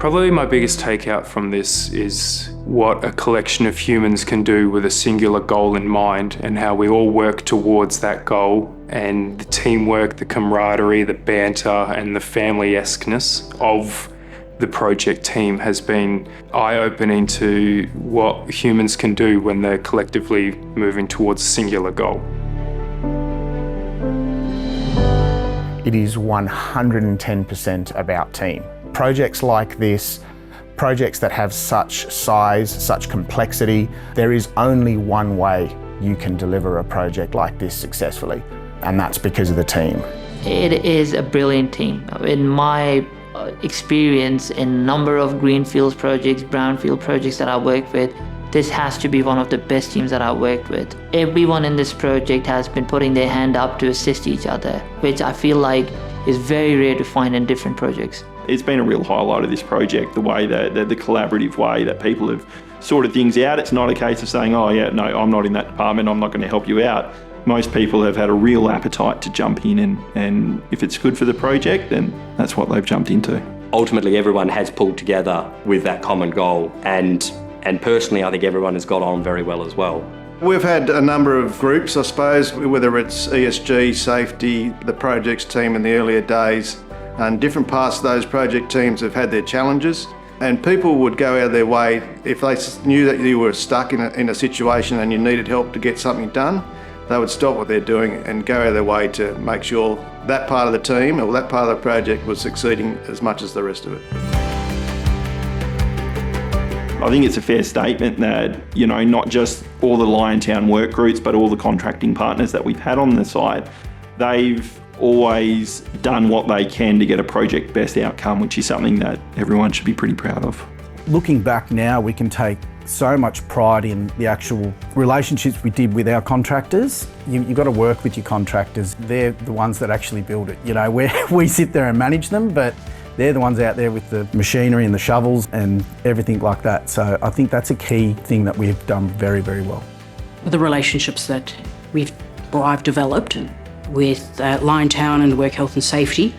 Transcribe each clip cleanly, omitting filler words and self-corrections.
Probably my biggest takeout from this is what a collection of humans can do with a singular goal in mind, and how we all work towards that goal, and the teamwork, the camaraderie, the banter and the family-esqueness of the project team has been eye-opening to what humans can do when they're collectively moving towards a singular goal. It is 110% about team. Projects like this, projects that have such size, such complexity, there is only one way you can deliver a project like this successfully, and that's because of the team. It is a brilliant team. In my experience in a number of greenfields projects, brownfield projects that I work with, this has to be one of the best teams that I've worked with. Everyone in this project has been putting their hand up to assist each other, which I feel like is very rare to find in different projects. It's been a real highlight of this project, the way that the collaborative way that people have sorted things out. It's not a case of saying, oh yeah, no, I'm not in that department, I'm not going to help you out. Most people have had a real appetite to jump in, and if it's good for the project, then that's what they've jumped into. Ultimately, everyone has pulled together with that common goal, and personally, I think everyone has got on very well as well. We've had a number of groups, I suppose, whether it's ESG, safety, the projects team in the earlier days, and different parts of those project teams have had their challenges. And people would go out of their way, if they knew that you were stuck in a situation and you needed help to get something done, they would stop what they're doing and go out of their way to make sure that part of the team or that part of the project was succeeding as much as the rest of it. I think it's a fair statement that, you know, not just all the Liontown work groups, but all the contracting partners that we've had on the site, they've always done what they can to get a project best outcome, which is something that everyone should be pretty proud of. Looking back now, we can take so much pride in the actual relationships we did with our contractors. You've got to work with your contractors. They're the ones that actually build it. You know, we sit there and manage them, but they're the ones out there with the machinery and the shovels and everything like that. So I think that's a key thing that we've done very, very well. The relationships that I've developed with Liontown and Work Health and Safety,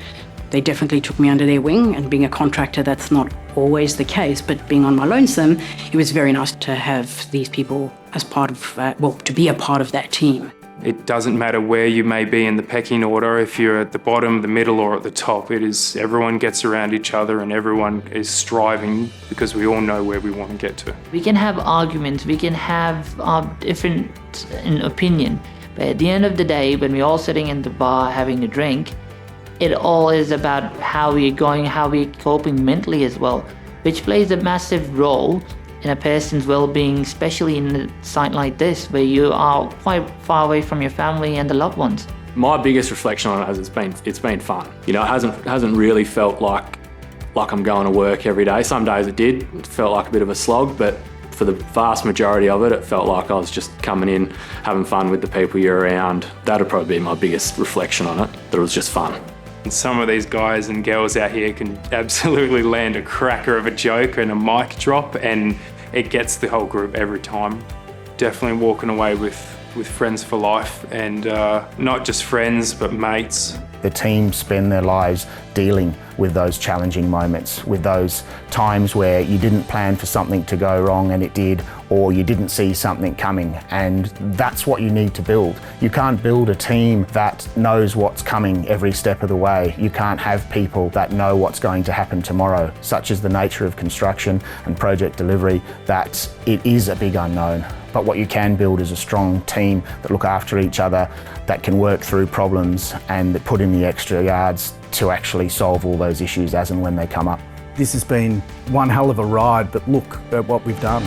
they definitely took me under their wing, and being a contractor, that's not always the case, but being on my lonesome, it was very nice to have these people as part of, to be a part of that team. It doesn't matter where you may be in the pecking order, if you're at the bottom, the middle or at the top. It is, everyone gets around each other and everyone is striving because we all know where we want to get to. We can have arguments, we can have different opinion, but at the end of the day, when we're all sitting in the bar having a drink, it all is about how we're going, how we're coping mentally as well, which plays a massive role in a person's well-being, especially in a site like this, where you are quite far away from your family and the loved ones. My biggest reflection on it is it's been fun. You know, it hasn't really felt like I'm going to work every day. Some days it did. It felt like a bit of a slog, but for the vast majority of it, it felt like I was just coming in, having fun with the people you're around. That'd probably be my biggest reflection on it, that it was just fun. And some of these guys and girls out here can absolutely land a cracker of a joke and a mic drop, and it gets the whole group every time. Definitely walking away with friends for life, and not just friends, but mates. The team spend their lives dealing with those challenging moments, with those times where you didn't plan for something to go wrong and it did, or you didn't see something coming, and that's what you need to build. You can't build a team that knows what's coming every step of the way. You can't have people that know what's going to happen tomorrow, such as the nature of construction and project delivery, that it is a big unknown. But what you can build is a strong team that look after each other, that can work through problems and that put in the extra yards to actually solve all those issues as and when they come up. This has been one hell of a ride, but look at what we've done.